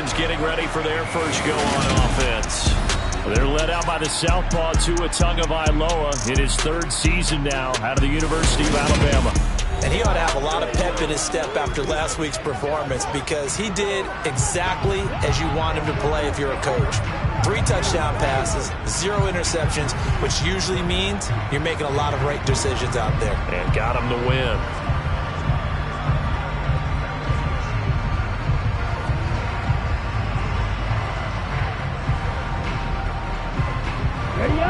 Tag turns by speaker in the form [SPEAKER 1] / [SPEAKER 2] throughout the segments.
[SPEAKER 1] Ravens getting ready for their first go on offense. They're led out by the southpaw Tua Tagovailoa in his third season now out of the University of Alabama.
[SPEAKER 2] And he ought to have a lot of pep in his step after last week's performance because he did exactly as you want him to play if you're a coach. 3 touchdown passes, 0 interceptions, which usually means you're making a lot of right decisions out there.
[SPEAKER 1] And got him to win.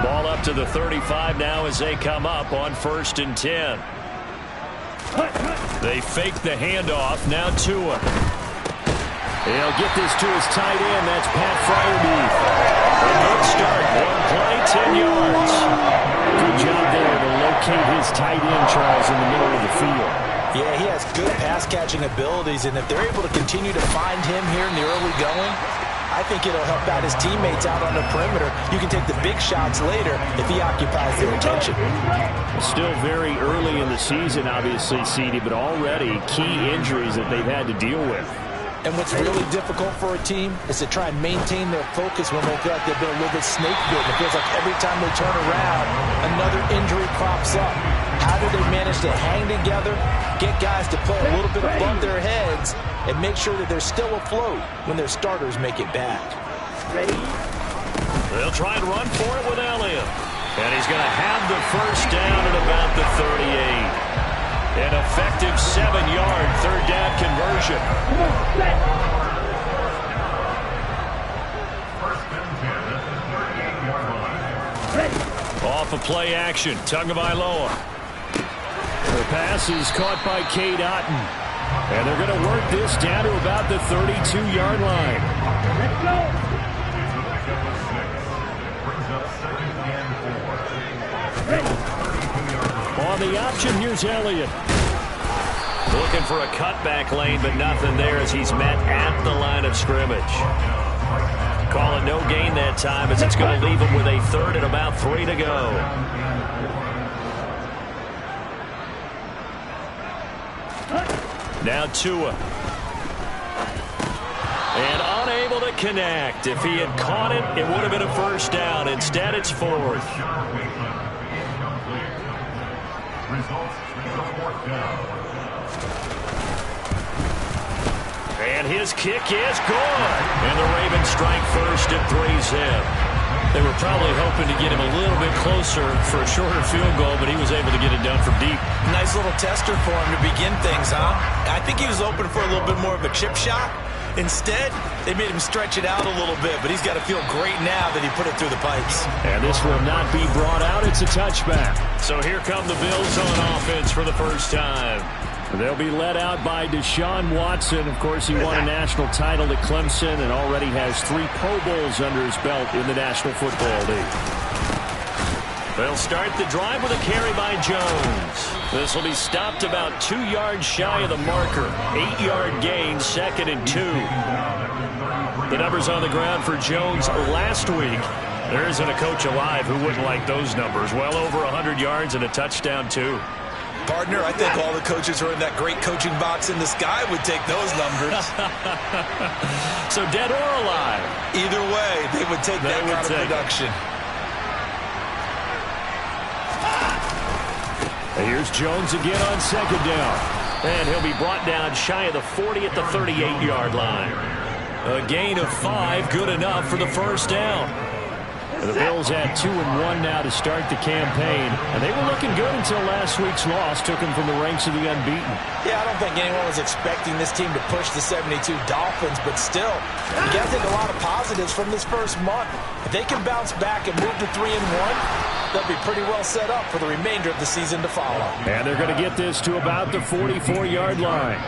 [SPEAKER 1] Ball up to the 35 now as they come up on 1st and 10. They fake the handoff. Now Tua. He'll get this to his tight end. That's Pat Fryermuth. A good start. 1 play, 10 yards. Good job there to locate his tight end, Charles, in the middle of the field.
[SPEAKER 2] Yeah, he has good pass-catching abilities, and if they're able to continue to find him here in the early going, I think it'll help out his teammates out on the perimeter. You can take the big shots later if he occupies their attention.
[SPEAKER 1] Still very early in the season, obviously, CD, but already key injuries that they've had to deal with.
[SPEAKER 2] And what's really difficult for a team is to try and maintain their focus when they feel like they've been a little bit snake-bitten. It feels like every time they turn around, another injury crops up. How do they manage to hang together, get guys to play a little bit above their heads, and make sure that they're still afloat when their starters make it back?
[SPEAKER 1] They'll try and run for it with Elliott. And he's going to have the first down at about the 38. An effective 7-yard third down conversion. Off of play action, Tagovailoa. The pass is caught by Cade Otton. And they're going to work this down to about the 32-yard line.
[SPEAKER 3] Let's go.
[SPEAKER 1] On the option, here's Elliott. Looking for a cutback lane, but nothing there as he's met at the line of scrimmage. Calling no gain that time as it's going to leave him with a third and about 3 to go. Now Tua. And unable to connect. If he had caught it, it would have been a first down. Instead, it's 4th. And his kick is good. And the Ravens strike first at 3-zip. They were probably hoping to get him a little bit closer for a shorter field goal, but he was able to get it done from deep.
[SPEAKER 2] Nice little tester for him to begin things, huh? I think he was open for a little bit more of a chip shot. Instead, they made him stretch it out a little bit, but he's got to feel great now that he put it through the pipes.
[SPEAKER 1] And this will not be brought out. It's a touchback. So here come the Bills on offense for the first time. They'll be led out by Deshaun Watson. Of course, he won a national title at Clemson and already has 3 Pro Bowls under his belt in the National Football League. They'll start the drive with a carry by Jones. This will be stopped about 2 yards shy of the marker. 8-yard gain, 2nd and 2. The numbers on the ground for Jones last week. There isn't a coach alive who wouldn't like those numbers. Well over 100 yards and a touchdown, too.
[SPEAKER 2] Partner, I think all the coaches who are in that great coaching box in the sky would take those numbers.
[SPEAKER 1] So dead or alive?
[SPEAKER 2] Either way, they would take that kind of production.
[SPEAKER 1] Here's Jones again on 2nd down. And he'll be brought down shy of the 40 at the 38-yard line. A gain of 5, good enough for the first down. The Bills had 2-1 now to start the campaign, and they were looking good until last week's loss took them from the ranks of the unbeaten.
[SPEAKER 2] Yeah, I don't think anyone was expecting this team to push the 72 Dolphins, but still, you got to take a lot of positives from this first month. If they can bounce back and move to 3-1, they'll be pretty well set up for the remainder of the season to follow.
[SPEAKER 1] And they're going to get this to about the 44-yard line.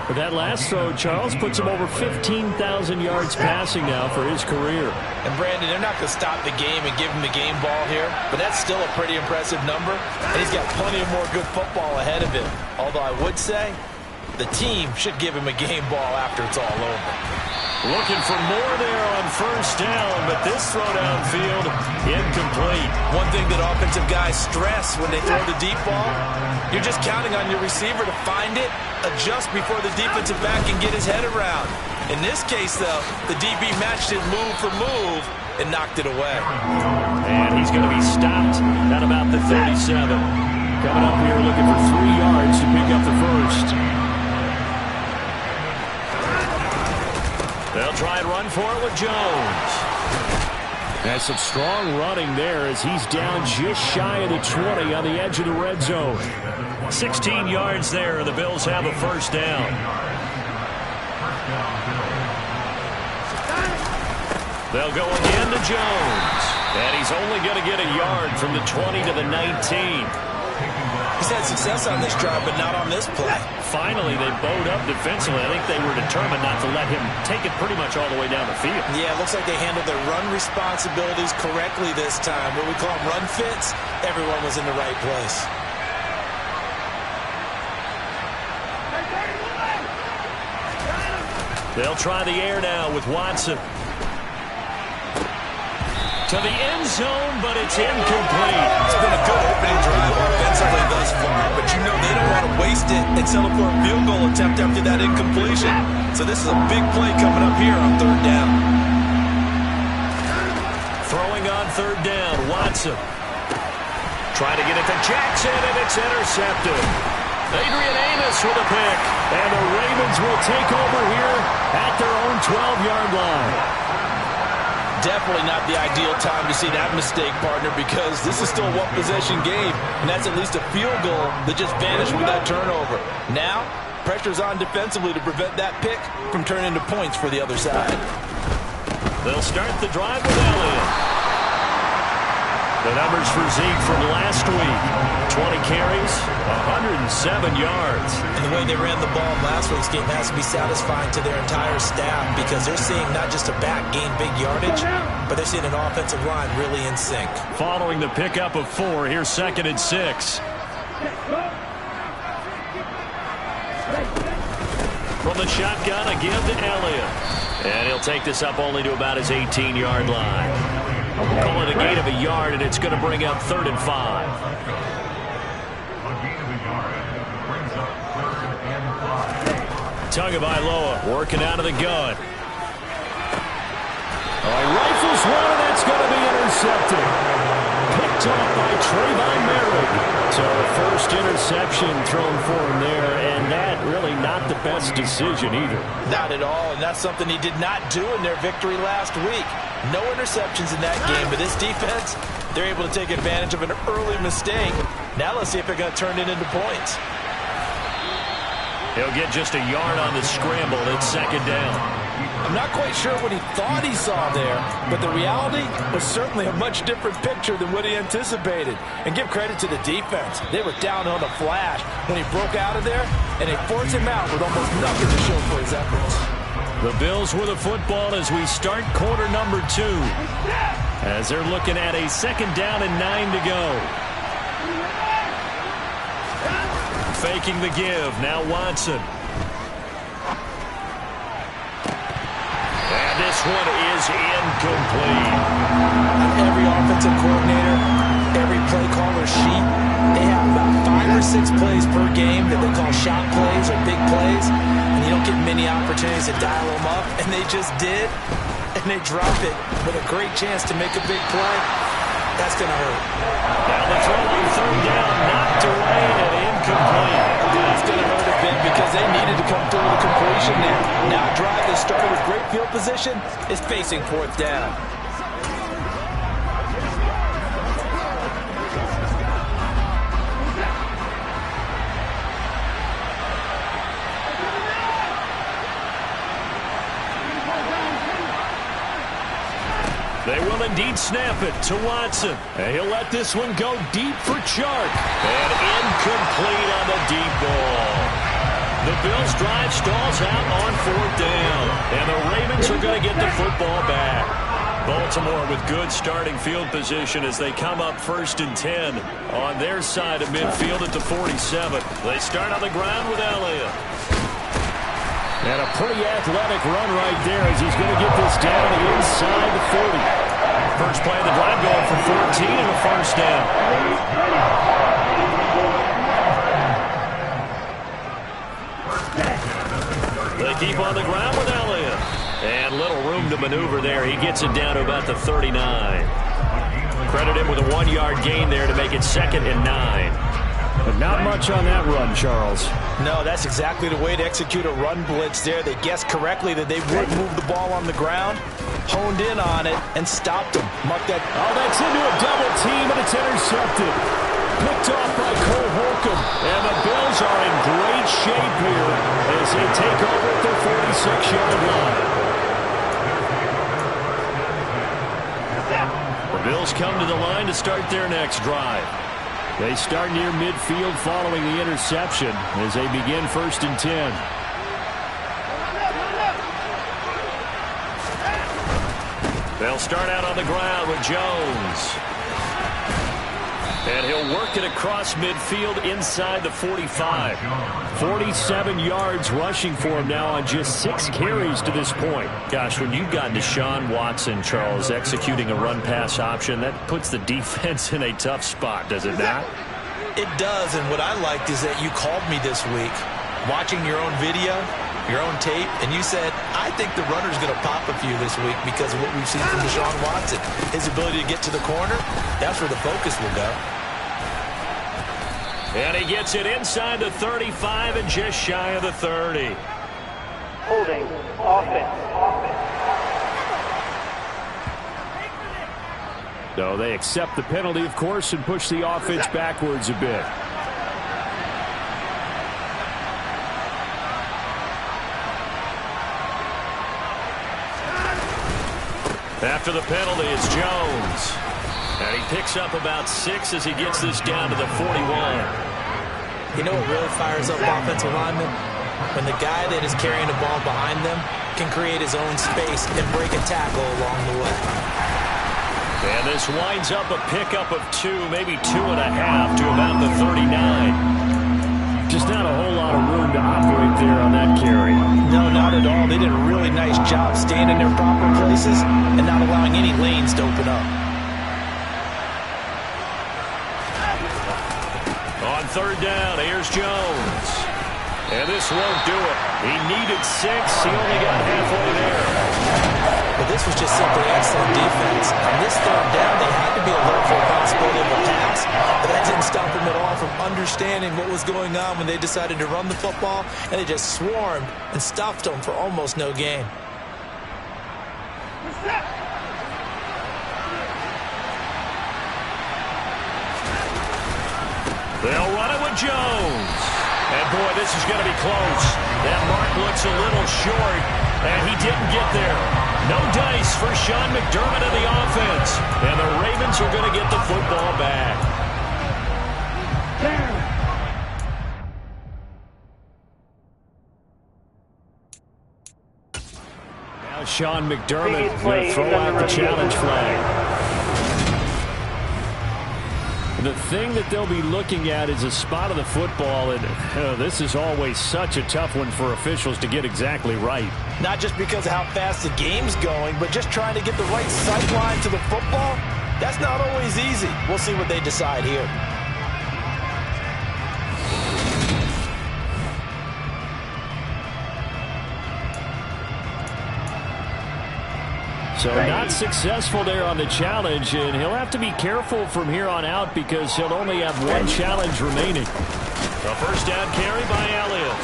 [SPEAKER 1] But that last throw, Charles, puts him over 15,000 yards passing now for his career.
[SPEAKER 2] And, Brandon, they're not going to stop the game and give him the game ball here, but that's still a pretty impressive number, and he's got plenty of more good football ahead of him. Although I would say the team should give him a game ball after it's all over.
[SPEAKER 1] Looking for more there on first down, but this throw downfield, incomplete.
[SPEAKER 2] One thing that offensive guys stress when they throw the deep ball, you're just counting on your receiver to find it, adjust before the defensive back can get his head around. In this case, though, the DB matched it move for move and knocked it away.
[SPEAKER 1] And he's going to be stopped at about the 37. Coming up here looking for 3 yards to pick up the first. They'll try and run for it with Jones. That's some strong running there as he's down just shy of the 20 on the edge of the red zone. 16 yards there, and the Bills have a first down. They'll go again to Jones. And he's only going to get a yard from the 20 to the 19.
[SPEAKER 2] He's had success on this drive, but not on this play.
[SPEAKER 1] Finally, they bowed up defensively. I think they were determined not to let him take it pretty much all the way down the field.
[SPEAKER 2] Yeah, it looks like they handled their run responsibilities correctly this time. What we call them run fits, everyone was in the right place.
[SPEAKER 1] They'll try the air now with Watson. To the end zone, but it's incomplete.
[SPEAKER 2] It's been a good opening drive offensively thus far, but you know they don't want to waste it and settle for a field goal attempt after that incompletion. So this is a big play coming up here on third down.
[SPEAKER 1] Throwing on third down, Watson. Trying to get it to Jackson, and it's intercepted. Adrian Amos with a pick, and the Ravens will take over here at their own 12-yard line.
[SPEAKER 2] Definitely not the ideal time to see that mistake, partner, because this is still a one-possession game, and that's at least a field goal that just vanished with that turnover. Now, pressure's on defensively to prevent that pick from turning into points for the other side.
[SPEAKER 1] They'll start the drive with Elliott. The numbers for Zeke from last week: 20 carries, 107 yards.
[SPEAKER 2] And the way they ran the ball in last week's game has to be satisfying to their entire staff, because they're seeing not just a back gain big yardage, but they're seeing an offensive line really in sync.
[SPEAKER 1] Following the pickup of 4, here's 2nd and 6. From the shotgun, a give to Elliott. And he'll take this up only to about his 18-yard line. Calling a gain of a yard, and it's going to bring up 3rd and 5. Tagovailoa working out of the gun. He rifles one, and that's going to be intercepted. Picked off by Trayvon Merrick. So first interception thrown for him there, and that really not the best decision either.
[SPEAKER 2] Not at all, and that's something he did not do in their victory last week. No interceptions in that game, but this defense, they're able to take advantage of an early mistake. Now let's see if they're going to turn it into points.
[SPEAKER 1] He'll get just a yard on the scramble. It's 2nd down.
[SPEAKER 2] I'm not quite sure what he thought he saw there, but the reality was certainly a much different picture than what he anticipated. And give credit to the defense. They were down on the flash when he broke out of there, and they forced him out with almost nothing to show for his efforts.
[SPEAKER 1] The Bills with a football as we start quarter number 2. As they're looking at a 2nd down and 9 to go. Faking the give. Now Watson. And this one is incomplete.
[SPEAKER 2] Every offensive coordinator, every play caller sheet, they have about 5 or 6 plays per game that they call shot plays or big plays. And you don't get many opportunities to dial them up. And they just did. And they drop it with a great chance to make a big play. That's going to hurt.
[SPEAKER 1] Now the throw on 3rd down, knocked away and incomplete.
[SPEAKER 2] That's going to hurt a bit because they needed to come through with a completion there. Now a drive that started with great field position is facing 4th down.
[SPEAKER 1] They will indeed snap it to Watson. And he'll let this one go deep for Chark. And incomplete on the deep ball. The Bills' drive stalls out on 4th down. And the Ravens are going to get the football back. Baltimore with good starting field position as they come up 1st and 10 on their side of midfield at the 47. They start on the ground with Elliott. And a pretty athletic run right there as he's going to get this down inside the 40. First play of the drive going for 14 and a first down. They keep on the ground with Elliott. And little room to maneuver there. He gets it down to about the 39. Credit him with a 1-yard gain there to make it 2nd and 9.
[SPEAKER 3] But not much on that run, Charles.
[SPEAKER 2] No, that's exactly the way to execute a run blitz there. They guessed correctly that they would move the ball on the ground, honed in on it, and stopped him. Mark that.
[SPEAKER 3] Oh, that's into a double team, and it's intercepted. Picked off by Cole Holcomb.
[SPEAKER 1] And the Bills are in great shape here as they take over at their 46-yard line. The Bills come to the line to start their next drive. They start near midfield following the interception as they begin 1st and 10. They'll start out on the ground with Jones. And he'll work it across midfield inside the 45. 47 yards rushing for him now on just 6 carries to this point. Gosh, when you've got Deshaun Watson, Charles, executing a run-pass option, that puts the defense in a tough spot, does it not?
[SPEAKER 2] It does, and what I liked is that you called me this week, watching your own video, your own tape, and you said, I think the runner's going to pop a few this week because of what we've seen from Deshaun Watson. His ability to get to the corner, that's where the focus will go.
[SPEAKER 1] And he gets it inside the 35 and just shy of the 30.
[SPEAKER 4] Holding offense.
[SPEAKER 3] No, they accept the penalty, of course, and push the offense backwards a bit.
[SPEAKER 1] After the penalty, it's Jones. And he picks up about 6 as he gets this down to the 41.
[SPEAKER 2] You know what really fires up offensive linemen? When the guy that is carrying the ball behind them can create his own space and break a tackle along the way.
[SPEAKER 1] And this winds up a pickup of 2, maybe 2.5 to about the 39.
[SPEAKER 3] Just not a whole lot of room to operate there on that carry.
[SPEAKER 2] No, not at all. They did a really nice job staying in their proper places and not allowing any lanes to open up.
[SPEAKER 1] On 3rd down, here's Jones. And this won't do it. He needed 6. He only got halfway there.
[SPEAKER 2] But this was just simply excellent defense. On this 3rd down, they had to be alert for a possibility of a pass, but that didn't stop them at all from understanding what was going on when they decided to run the football, and they just swarmed and stuffed them for almost no gain.
[SPEAKER 1] They'll run it with Jones. And, boy, this is going to be close. That mark looks a little short, and he didn't get there. No dice for Sean McDermott and the offense. And the Ravens are going to get the football back.
[SPEAKER 3] Now Sean McDermott going to throw out the challenge flag. The thing that they'll be looking at is a spot of the football, and this is always such a tough one for officials to get exactly right.
[SPEAKER 2] Not just because of how fast the game's going, but just trying to get the right sight line to the football. That's not always easy. We'll see what they decide here.
[SPEAKER 3] So not successful there on the challenge, and he'll have to be careful from here on out because he'll only have 1 challenge remaining.
[SPEAKER 1] A 1st down carry by Elliott.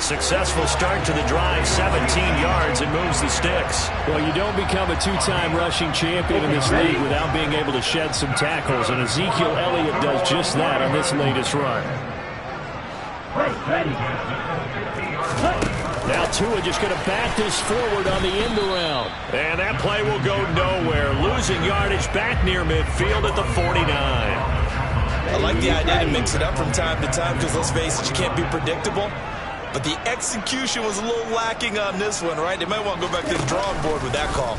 [SPEAKER 1] Successful start to the drive, 17 yards, and moves the sticks.
[SPEAKER 3] Well, you don't become a 2-time rushing champion in this league without being able to shed some tackles, and Ezekiel Elliott does just that on this latest run.
[SPEAKER 1] Now Tua just going to back this forward on the end around. And that play will go nowhere. Losing yardage back near midfield at the 49.
[SPEAKER 2] I like the idea to mix it up from time to time because, let's face it, you can't be predictable. But the execution was a little lacking on this one, right? They might want to go back to the drawing board with that call.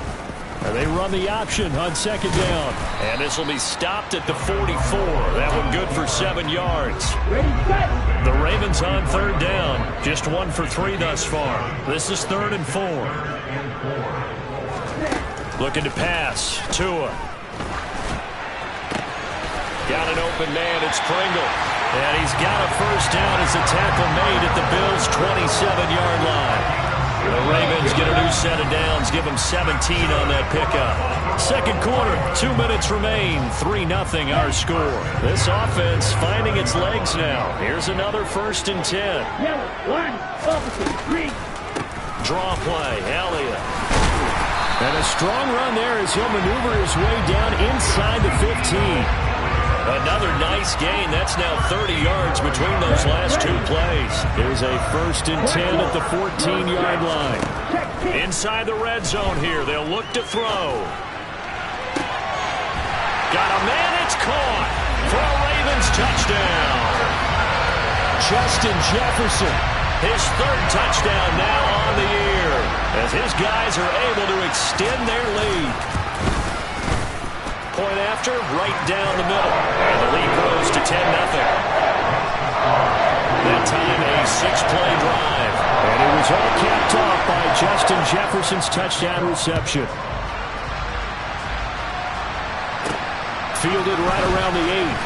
[SPEAKER 3] And they run the option on 2nd down.
[SPEAKER 1] And this will be stopped at the 44. That one good for 7 yards. The Ravens on 3rd down. Just 1 for 3 thus far. This is 3rd and 4. Looking to pass. Tua. Got an open man. It's Pringle. And he's got a 1st down as a tackle made at the Bills' 27-yard line. Ravens get a new set of downs, give them 17 on that pickup. Second quarter, 2 minutes remain, 3-0 our score. This offense finding its legs now. Here's another 1st and 10. Draw play, Elliott.
[SPEAKER 3] And a strong run there as he'll maneuver his way down inside the 15.
[SPEAKER 1] Another nice gain. That's now 30 yards between those last 2 plays.
[SPEAKER 3] There's a 1st and 10 at the 14-yard line.
[SPEAKER 1] Inside the red zone here. They'll look to throw. Got a man. It's caught for a Ravens touchdown.
[SPEAKER 3] Justin Jefferson.
[SPEAKER 1] His 3rd touchdown now on the year as his guys are able to extend their lead. Point after, right down the middle. And the lead grows to 10-0. That time, a 6-play drive.
[SPEAKER 3] And it was all capped off by Justin Jefferson's touchdown reception. Fielded right around the 8.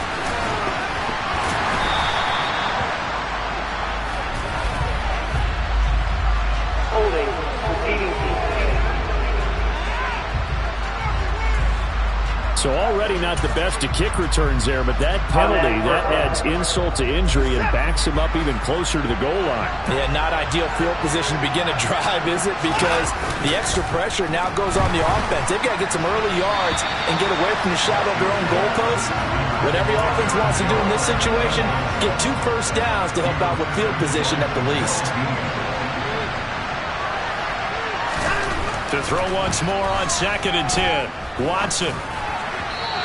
[SPEAKER 4] Holding. Proceeding.
[SPEAKER 3] So already not the best to kick returns there, but that penalty, that adds insult to injury and backs him up even closer to the goal line.
[SPEAKER 2] Yeah, not ideal field position to begin a drive, is it? Because the extra pressure now goes on the offense. They've got to get some early yards and get away from the shadow of their own goalposts. What every offense wants to do in this situation, get 2 first downs to help out with field position at the least.
[SPEAKER 1] To throw once more on 2nd and 10. Watson.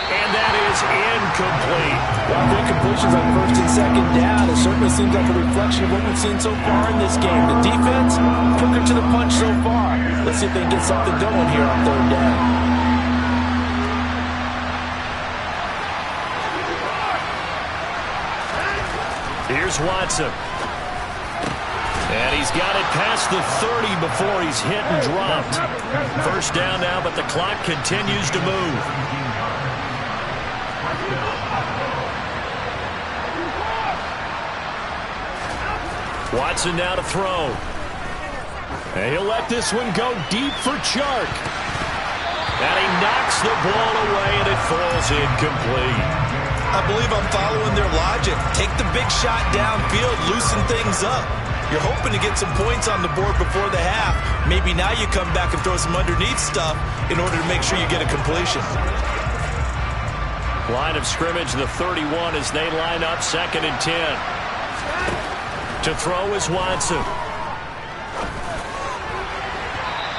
[SPEAKER 1] And that is incomplete.
[SPEAKER 2] Well, the incompletions on 1st and 2nd down, it certainly seems like a reflection of what we've seen so far in this game. The defense, quicker to the punch so far. Let's see if they can get something going here on 3rd down.
[SPEAKER 1] Here's Watson. And he's got it past the 30 before he's hit and dropped. 1st down now, but the clock continues to move. Watson now to throw. And he'll let this one go deep for Chark. And he knocks the ball away, and it falls incomplete.
[SPEAKER 2] I believe I'm following their logic. Take the big shot downfield, loosen things up. You're hoping to get some points on the board before the half. Maybe now you come back and throw some underneath stuff in order to make sure you get a completion.
[SPEAKER 1] Line of scrimmage, the 31 as they line up 2nd and 10. To throw is Watson.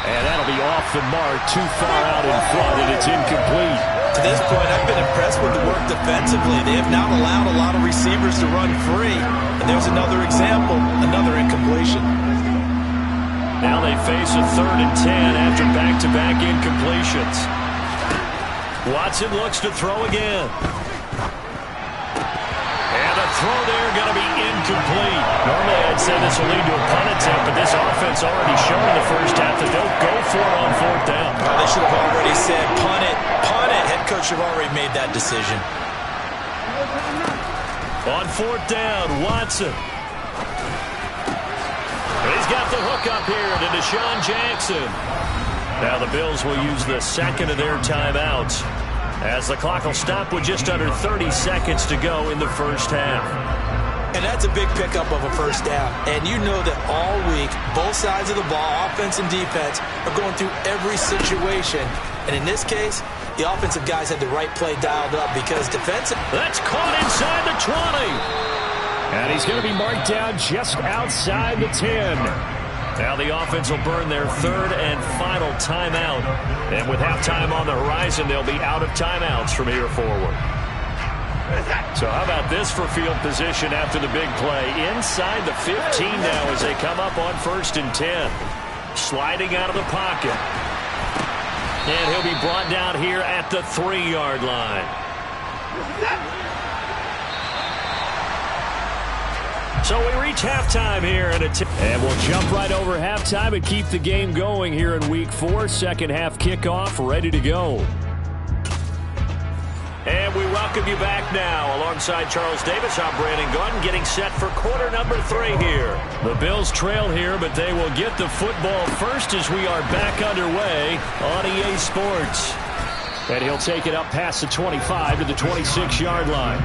[SPEAKER 3] And that'll be off the mark, too far out in front, and it's incomplete.
[SPEAKER 2] To this point, I've been impressed with the work defensively. They have not allowed a lot of receivers to run free. And there's another example, another incompletion.
[SPEAKER 1] Now they face a 3rd and 10 after back-to-back incompletions. Watson looks to throw again. And the throw there going to be incomplete. Normally I'd say this will lead to a punt attempt, but this offense already shown in the 1st half that they'll go for it on 4th down.
[SPEAKER 2] Oh, they should have already said punt it, punt it. Head coach should have already made that decision.
[SPEAKER 1] On 4th down, Watson. He's got the hook up here to Deshaun Jackson. Now the Bills will use the 2nd of their timeouts as the clock will stop with just under 30 seconds to go in the 1st half.
[SPEAKER 2] And that's a big pickup of a 1st down. And you know that all week, both sides of the ball, offense and defense, are going through every situation. And in this case, the offensive guys had the right play dialed up because defensive...
[SPEAKER 1] That's caught inside the 20.
[SPEAKER 3] And he's going to be marked down just outside the 10.
[SPEAKER 1] Now the offense will burn their 3rd and final timeout. And with halftime on the horizon, they'll be out of timeouts from here forward. So how about this for field position after the big play? Inside the 15 now as they come up on 1st and 10. Sliding out of the pocket. And he'll be brought down here at the 3-yard line. So we reach halftime here.
[SPEAKER 3] And we'll jump right over halftime and keep the game going here in Week 4. 2nd half kickoff ready to go.
[SPEAKER 1] And we welcome you back now. Alongside Charles Davis, I'm Brandon Gunn, getting set for quarter number 3 here.
[SPEAKER 3] The Bills trail here, but they will get the football first as we are back underway on EA Sports. And he'll take it up past the 25 to the 26-yard line.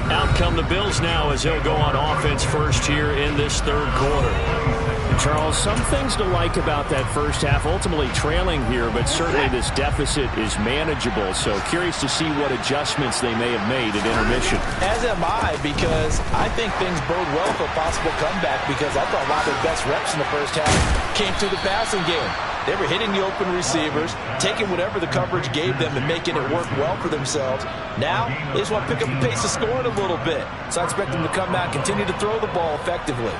[SPEAKER 3] Out come the Bills now as he'll go on offense first here in this third quarter. Charles, some things to like about that first half, ultimately trailing here, but certainly this deficit is manageable. So curious to see what adjustments they may have made at intermission.
[SPEAKER 2] As am I, because I think things bode well for a possible comeback, because I thought a lot of their best reps in the first half came through the passing game. They were hitting the open receivers, taking whatever the coverage gave them and making it work well for themselves. Now, they just want to pick up the pace of scoring a little bit. So I expect them to come out and continue to throw the ball effectively.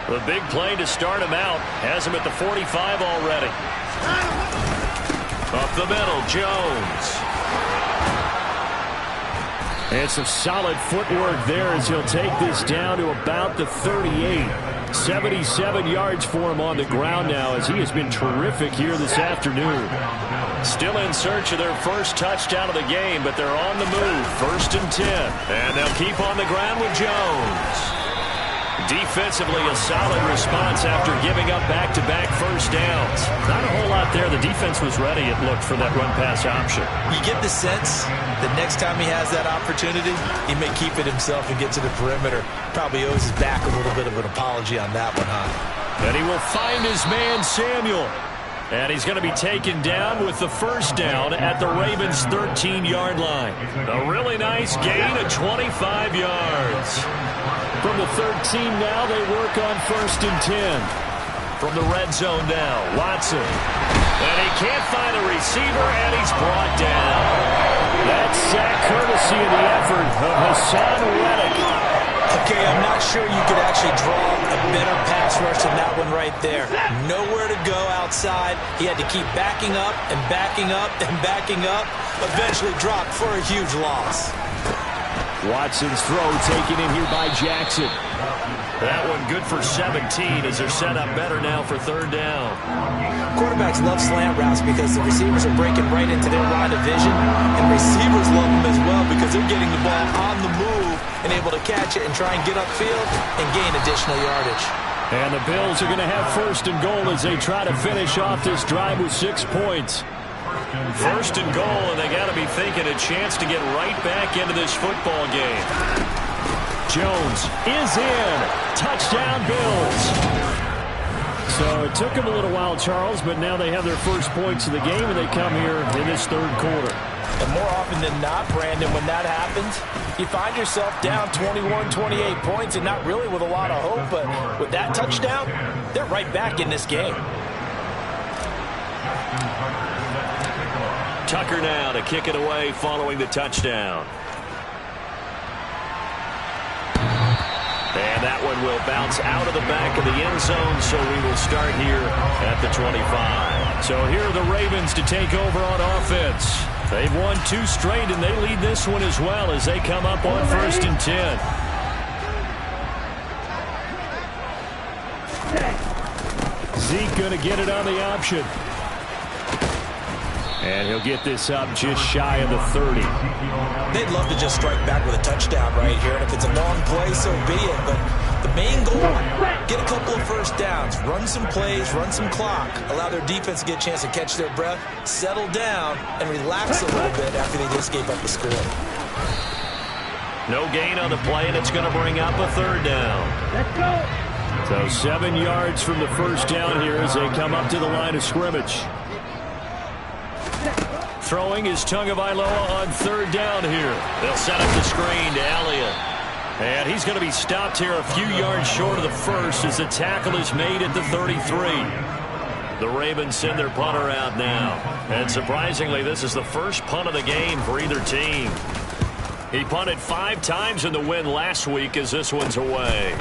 [SPEAKER 1] The big play to start him out has him at the 45 already. Up the middle, Jones.
[SPEAKER 3] And some solid footwork there as he'll take this down to about the 38. 77 yards for him on the ground now as he has been terrific here this afternoon.
[SPEAKER 1] Still in search of their first touchdown of the game, but they're on the move. 1st and 10. And they'll keep on the ground with Jones. Defensively, a solid response after giving up back-to-back first downs. Not a whole lot there. The defense was ready, it looked, for that run-pass option.
[SPEAKER 2] You get the sense that next time he has that opportunity, he may keep it himself and get to the perimeter. Probably owes his back a little bit of an apology on that one, huh?
[SPEAKER 3] And he will find his man, Samuel. And he's going to be taken down with the first down at the Ravens' 13-yard line.
[SPEAKER 1] A really nice gain of 25 yards.
[SPEAKER 3] From the 13 now, they work on 1st and 10.
[SPEAKER 1] From the red zone now, Watson. And he can't find a receiver, and he's brought down.
[SPEAKER 3] That sack courtesy of the effort of Hassan Reddick.
[SPEAKER 2] Okay, I'm not sure you could actually draw a better pass rush than that one right there. Nowhere to go outside. He had to keep backing up and backing up and backing up. Eventually dropped for a huge loss.
[SPEAKER 3] Watson's throw taken in here by Jackson.
[SPEAKER 1] That one good for 17 as they're set up better now for 3rd down.
[SPEAKER 2] Quarterbacks love slant routes because the receivers are breaking right into their line of vision, and receivers love them as well because they're getting the ball on the move and able to catch it and try and get upfield and gain additional yardage.
[SPEAKER 3] And the Bills are going to have 1st and goal as they try to finish off this drive with 6 points.
[SPEAKER 1] 1st and goal, and they got to be thinking a chance to get right back into this football game.
[SPEAKER 3] Jones is in. Touchdown, Bills. So it took them a little while, Charles, but now they have their first points of the game, and they come here in this 3rd quarter.
[SPEAKER 2] And more often than not, Brandon, when that happens, you find yourself down 21, 28 points and not really with a lot of hope, but with that touchdown, they're right back in this game.
[SPEAKER 1] Tucker now to kick it away following the touchdown. And that one will bounce out of the back of the end zone, so we will start here at the 25.
[SPEAKER 3] So here are the Ravens to take over on offense. They've won 2 straight, and they lead this one as well as they come up on 1st and 10. Zeke going to get it on the option. And he'll get this up just shy of the 30.
[SPEAKER 2] They'd love to just strike back with a touchdown right here. And if it's a long play, so be it. But the main goal, get a couple of first downs, run some plays, run some clock, allow their defense to get a chance to catch their breath, settle down, and relax a little bit after they just gave up the score.
[SPEAKER 1] No gain on the play, and it's going to bring up a 3rd down.
[SPEAKER 4] Let's go.
[SPEAKER 3] So 7 yards from the first down here as they come up to the line of scrimmage. Throwing is Tagovailoa on 3rd down here.
[SPEAKER 1] They'll set up the screen to Elliott.
[SPEAKER 3] And he's going to be stopped here a few yards short of the first as the tackle is made at the 33.
[SPEAKER 1] The Ravens send their punter out now. And surprisingly, this is the first punt of the game for either team. He punted 5 times in the win last week as this one's away.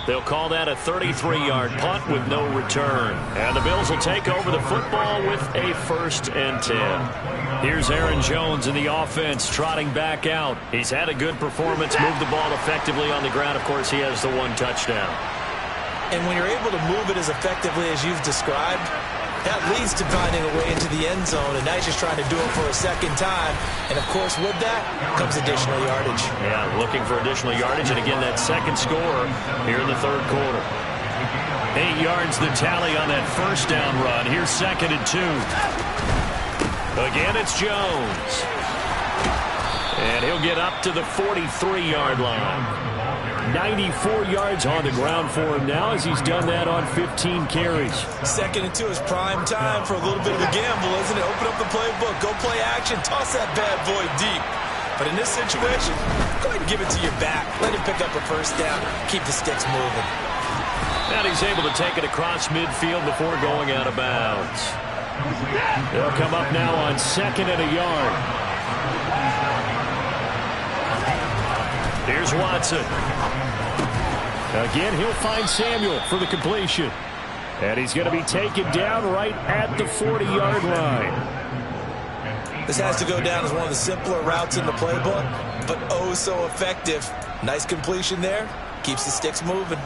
[SPEAKER 1] They'll call that a 33-yard punt with no return. And the Bills will take over the football with a 1st and 10.
[SPEAKER 3] Here's Aaron Jones in the offense trotting back out.
[SPEAKER 1] He's had a good performance, moved the ball effectively on the ground. Of course, he has the 1 touchdown.
[SPEAKER 2] And when you're able to move it as effectively as you've described, That leads to finding a way into the end zone, and now he's just trying to do it for a second time. And, of course, with that comes additional yardage.
[SPEAKER 3] Yeah, looking for additional yardage, and again, that second score here in the third quarter. 8 yards the tally on that first down run. Here's 2nd and 2. Again, it's Jones. And he'll get up to the 43-yard line. 94 yards on the ground for him now as he's done that on 15 carries.
[SPEAKER 2] 2nd and 2 is prime time for a little bit of a gamble, isn't it? Open up the playbook, go play action, toss that bad boy deep. But in this situation, go ahead and give it to your back. Let him pick up a first down. Keep the sticks moving.
[SPEAKER 3] And he's able to take it across midfield before going out of bounds. They'll come up now on 2nd and a yard. Here's Watson. Again, he'll find Samuel for the completion. And he's going to be taken down right at the 40-yard line.
[SPEAKER 2] This has to go down as one of the simpler routes in the playbook, but oh so effective. Nice completion there. Keeps the sticks moving.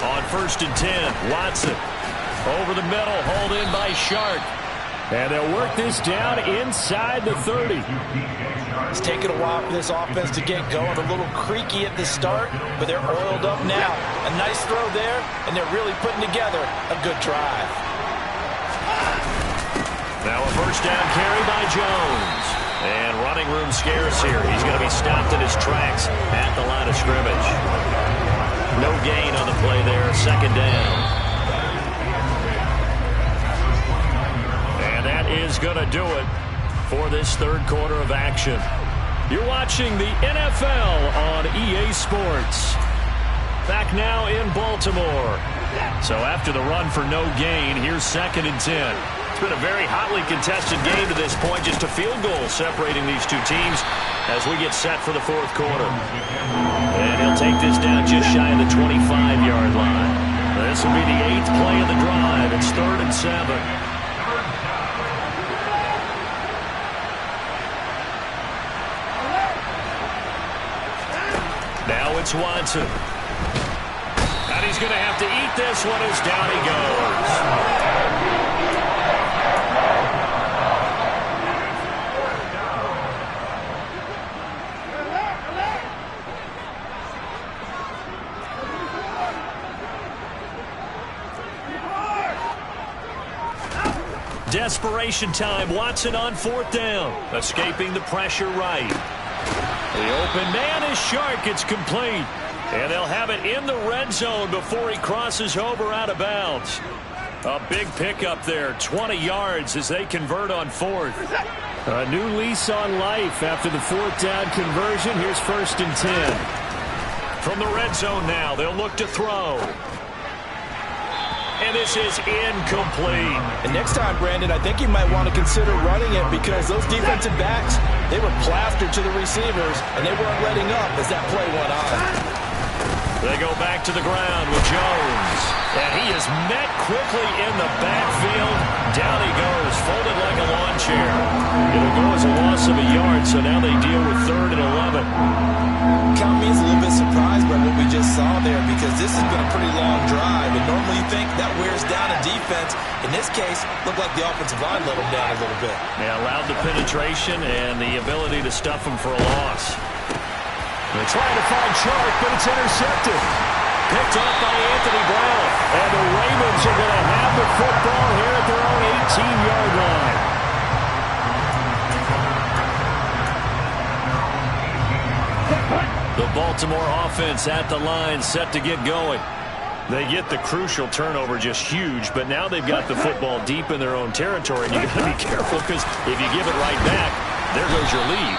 [SPEAKER 3] On 1st and 10, Watson. Over the middle, hauled in by Shark. And they'll work this down inside the 30.
[SPEAKER 2] It's taken a while for this offense to get going. A little creaky at the start, but they're oiled up now. A nice throw there, and they're really putting together a good drive.
[SPEAKER 3] Now a first down carry by Jones. And running room scarce here. He's going to be stopped in his tracks at the line of scrimmage. No gain on the play there, 2nd down. That is going to do it for this third quarter of action. You're watching the NFL on EA Sports. Back now in Baltimore. So after the run for no gain, here's 2nd and 10. It's been a very hotly contested game to this point. Just a field goal separating these two teams as we get set for the fourth quarter. And he'll take this down just shy of the 25-yard line. This will be the 8th play of the drive. It's 3rd and 7. Now it's Watson. And he's going to have to eat this one as down he goes. Desperation time. Watson on 4th down. Escaping the pressure right. The open man is Shark. It's complete. And they'll have it in the red zone before he crosses over out of bounds. A big pickup there. 20 yards as they convert on 4th. A new lease on life after the 4th down conversion. Here's 1st and 10. From the red zone now, they'll look to throw. And this is incomplete.
[SPEAKER 2] And next time, Brandon, I think you might want to consider running it because those defensive backs, they were plastered to the receivers, and they weren't letting up as that play went on.
[SPEAKER 3] They go back to the ground with Jones. And he is met quickly in the backfield. Down he goes, folded like a lawn chair. It'll go as a loss of a yard, so now they deal with 3rd and 11.
[SPEAKER 2] Count me as a little bit surprised by what we just saw there because this has been a pretty long drive, and normally you think that wears down a defense. In this case, looked like the offensive line let them down a little bit.
[SPEAKER 3] Yeah, allowed the penetration and the ability to stuff them for a loss. They're trying to find Shark, but it's intercepted. Picked up by Anthony Brown. And the Ravens are going to have the football here at their own 18-yard line. The Baltimore offense at the line, set to get going. They get the crucial turnover, just huge, but now they've got the football deep in their own territory, and you've got to be careful because if you give it right back, there goes your lead.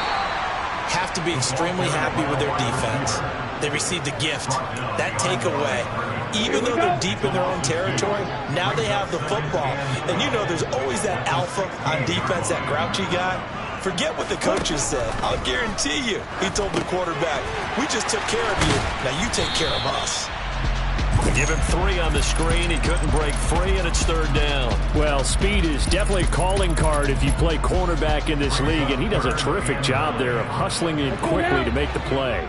[SPEAKER 2] Have to be extremely happy with their defense. They received a gift. That takeaway, even though they're deep in their own territory, now they have the football. And you know there's always that alpha on defense, that grouchy guy. Forget what the coaches said. I'll guarantee you, he told the quarterback, we just took care of you. Now you take care of us.
[SPEAKER 3] Give him 3 on the screen. He couldn't break free, and it's 3rd down.
[SPEAKER 1] Well, speed is definitely a calling card if you play cornerback in this league, and he does a terrific job there of hustling in quickly to make the play.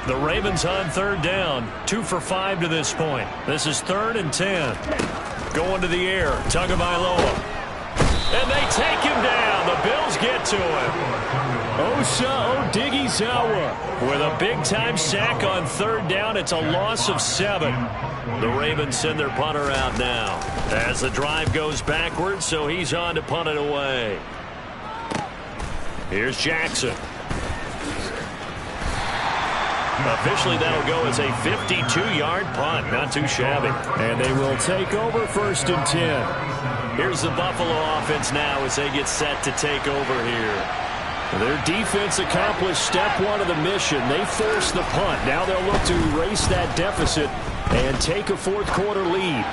[SPEAKER 3] The Ravens on third down. 2 for 5 to this point. This is 3rd and 10. Going to the air. Tagovailoa. And they take him down. The Bills get to him. Osa Odighizuwa with a big-time sack on third down. It's a loss of 7. The Ravens send their punter out now as the drive goes backwards, so he's on to punt it away. Here's Jackson. Officially, that'll go as a 52-yard punt. Not too shabby. And they will take over 1st and 10. Here's the Buffalo offense now as they get set to take over here. Their defense accomplished step 1 of the mission. They forced the punt. Now they'll look to erase that deficit and take a 4th quarter lead.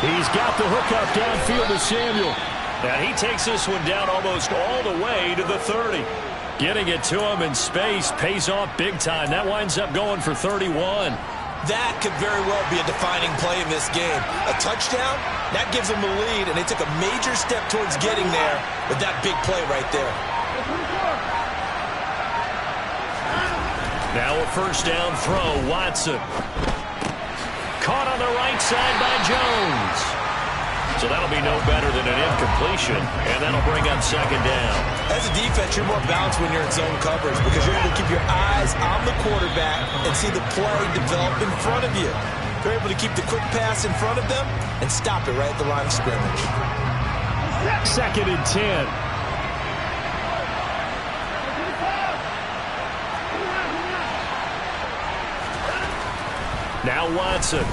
[SPEAKER 3] He's got the hook up downfield to Samuel. Now he takes this one down almost all the way to the 30. Getting it to him in space pays off big time. That winds up going for 31.
[SPEAKER 2] That could very well be a defining play in this game. A touchdown, that gives them the lead, and they took a major step towards getting there with that big play right there.
[SPEAKER 3] Now a 1st down throw, Watson. Caught on the right side by Jones. So that'll be no better than an incompletion, and that'll bring up 2nd down.
[SPEAKER 2] As a defense, you're more balanced when you're in zone coverage because you're able to keep your eyes on the quarterback and see the play develop in front of you. You're able to keep the quick pass in front of them and stop it right at the line of scrimmage.
[SPEAKER 3] 2nd and 10. Now Watson.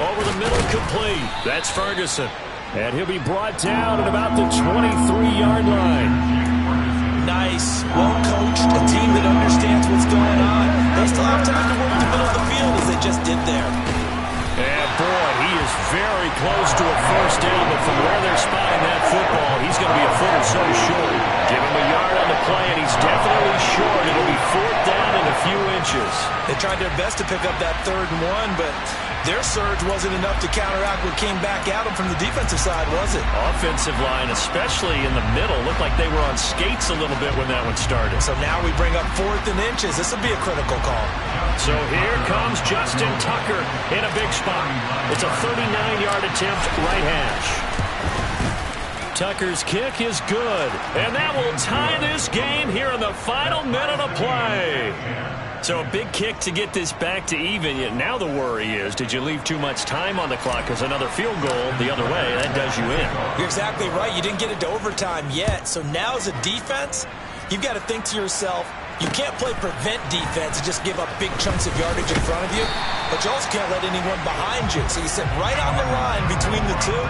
[SPEAKER 3] Over the middle, complete. That's Ferguson. And he'll be brought down at about the 23-yard line.
[SPEAKER 2] Nice, well-coached, a team that understands what's going on. They still have time to work the middle of the field as they just did there.
[SPEAKER 3] And boy, he is very close to a 1st down, but from where they're spotting that football, he's going to be a foot or so short. Give him a yard on the play, and he's definitely short. It'll be 4th down in a few inches.
[SPEAKER 2] They tried their best to pick up that 3rd and 1, but their surge wasn't enough to counteract what came back at them from the defensive side, was it?
[SPEAKER 3] Offensive line, especially in the middle, looked like they were on skates a little bit when that one started.
[SPEAKER 2] So now we bring up 4th and inches. This will be a critical call.
[SPEAKER 3] So here comes Justin Tucker in a big spot. It's a 39-yard attempt, right hash. Tucker's kick is good, and that will tie this game here in the final minute of play. So a big kick to get this back to even, yet now the worry is, did you leave too much time on the clock? Because another field goal the other way, that does you in.
[SPEAKER 2] You're exactly right. You didn't get it to overtime yet. So now as a defense, you've got to think to yourself, you can't play prevent defense and just give up big chunks of yardage in front of you, but you also can't let anyone behind you. So you sit right on the line between the two,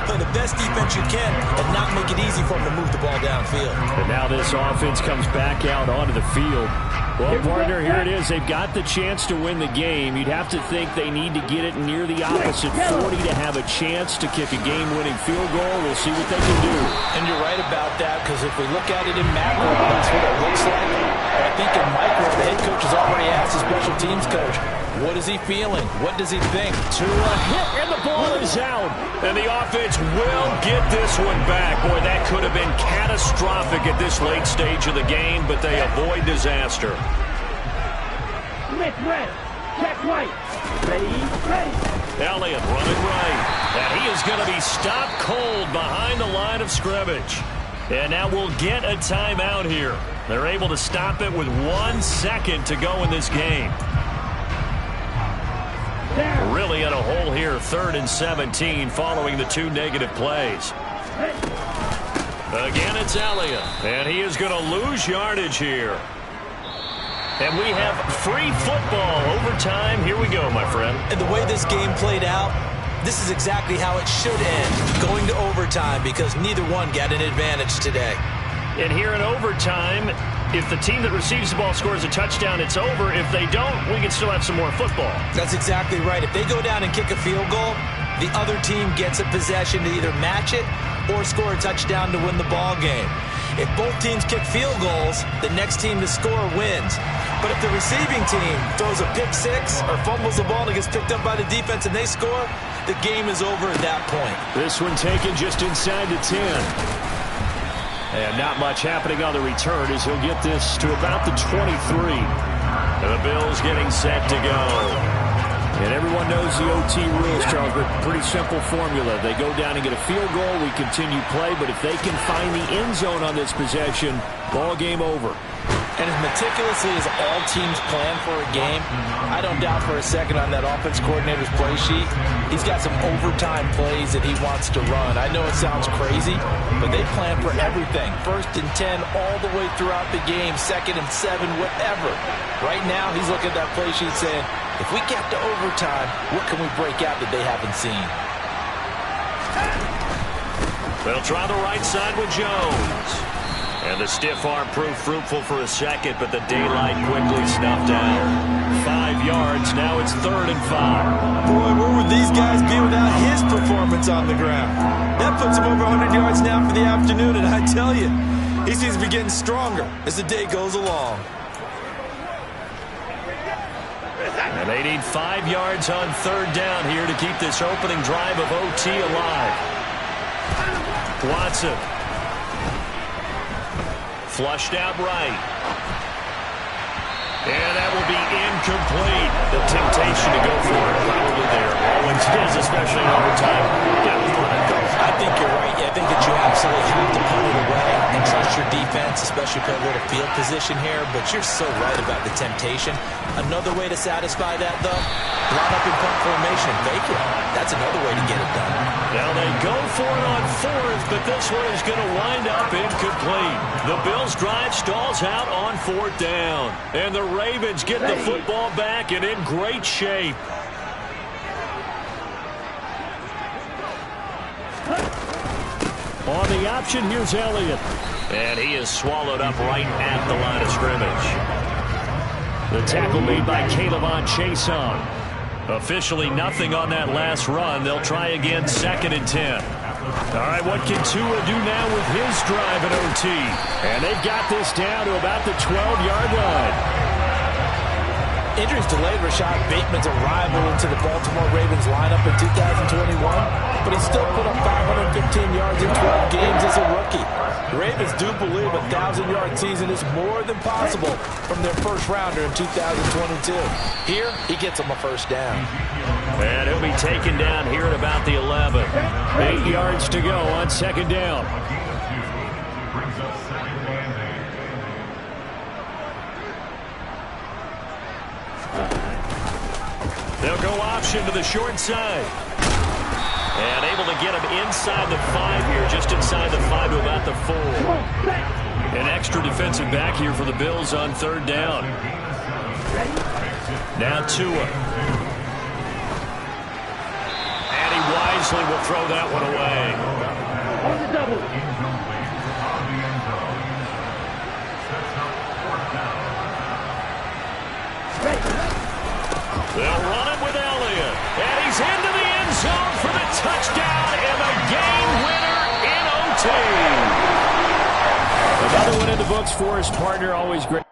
[SPEAKER 2] play the best defense you can, and not make it easy for them to move the ball downfield.
[SPEAKER 3] And now this offense comes back out onto the field. Well, partner, here it is. They've got the chance to win the game. You'd have to think they need to get it near the opposite 40 to have a chance to kick a game-winning field goal. We'll see what they can do.
[SPEAKER 2] And you're right about that, because if we look at it in macro, that's what it looks like. But I think in micro, the head coach has already asked the special teams coach, what is he feeling? What does he think?
[SPEAKER 3] To a hit, and the ball is out. And the offense will get this one back. Boy, that could have been catastrophic at this late stage of the game, but they avoid disaster.
[SPEAKER 4] Check right. Ready.
[SPEAKER 3] Elliott running right. And he is going to be stopped cold behind the line of scrimmage. And now we'll get a timeout here. They're able to stop it with 1 second to go in this game. Really in a hole here, 3rd and 17 following the 2 negative plays. Again, it's Elliott, and he is going to lose yardage here. And we have free football overtime. Here we go, my friend.
[SPEAKER 2] And the way this game played out, this is exactly how it should end, going to overtime, because neither one got an advantage today.
[SPEAKER 3] And here in overtime, if the team that receives the ball scores a touchdown, it's over. If they don't, we can still have some more football.
[SPEAKER 2] That's exactly right. If they go down and kick a field goal, the other team gets a possession to either match it or score a touchdown to win the ball game. If both teams kick field goals, the next team to score wins. But if the receiving team throws a pick six or fumbles the ball and it gets picked up by the defense and they score, the game is over at that point.
[SPEAKER 3] This one taken just inside the 10.
[SPEAKER 1] And not much happening on the return as he'll get this to about the 23. The Bills getting set to go. And everyone knows the OT rules, Charles, but pretty simple formula. They go down and get a field goal, we continue play, but if they can find the end zone on this possession, ball game over.
[SPEAKER 2] And as meticulously as all teams plan for a game, I don't doubt for a second on that offense coordinator's play sheet, he's got some overtime plays that he wants to run. I know it sounds crazy, but they plan for everything. 1st and 10 all the way throughout the game, 2nd and 7, whatever. Right now, he's looking at that play sheet saying, if we get to overtime, what can we break out that they haven't seen?
[SPEAKER 3] They'll try the right side with Jones. And the stiff arm proved fruitful for a second, but the daylight quickly snuffed out. 5 yards, now it's 3rd and 5.
[SPEAKER 5] Boy, where would these guys be without his performance on the ground? That puts him over 100 yards now for the afternoon, and I tell you, he seems to be getting stronger as the day goes along.
[SPEAKER 3] And they need 5 yards on 3rd down here to keep this opening drive of OT alive. Watson. Flushed out right. And that will be incomplete. The temptation to go for it probably there. Always is, especially in overtime.
[SPEAKER 2] I think you're right. I think that you absolutely have to punt it away and trust your defense, especially put a little field position here. But you're so right about the temptation. Another way to satisfy that, though, line up in punt formation and fake it. That's another way to get it done.
[SPEAKER 3] Now they go for it on 4th, but this one is going to wind up incomplete. The Bills' drive stalls out on 4th down. And the Ravens get the football back and in great shape.
[SPEAKER 1] On the option, here's Elliott.
[SPEAKER 3] And he is swallowed up right at the line of scrimmage.
[SPEAKER 1] The tackle made by Caleb Chason.
[SPEAKER 3] Officially nothing on that last run. They'll try again 2nd and 10.
[SPEAKER 1] All right, what can Tua do now with his drive at OT? And they've got this down to about the 12-yard line.
[SPEAKER 2] Injuries delayed Rashad Bateman's arrival into the Baltimore Ravens lineup in 2021, but he still put up 515 yards in 12 games as a rookie. The Ravens do believe a 1,000-yard season is more than possible from their first rounder in 2022. Here, he gets them a 1st down.
[SPEAKER 3] And he'll be taken down here at about the 11.
[SPEAKER 1] 8 yards to go on 2nd down.
[SPEAKER 3] They'll go option to the short side. And able to get him inside the 5 here, just inside the 5 to about the 4. An extra defensive back here for the Bills on 3rd down. Now Tua. And he wisely will throw that one away.
[SPEAKER 4] On the double.
[SPEAKER 3] They'll run it with Elliott. And he's into the end zone for the touchdown and the game winner in OT.
[SPEAKER 1] Another one in the books for his partner. Always great.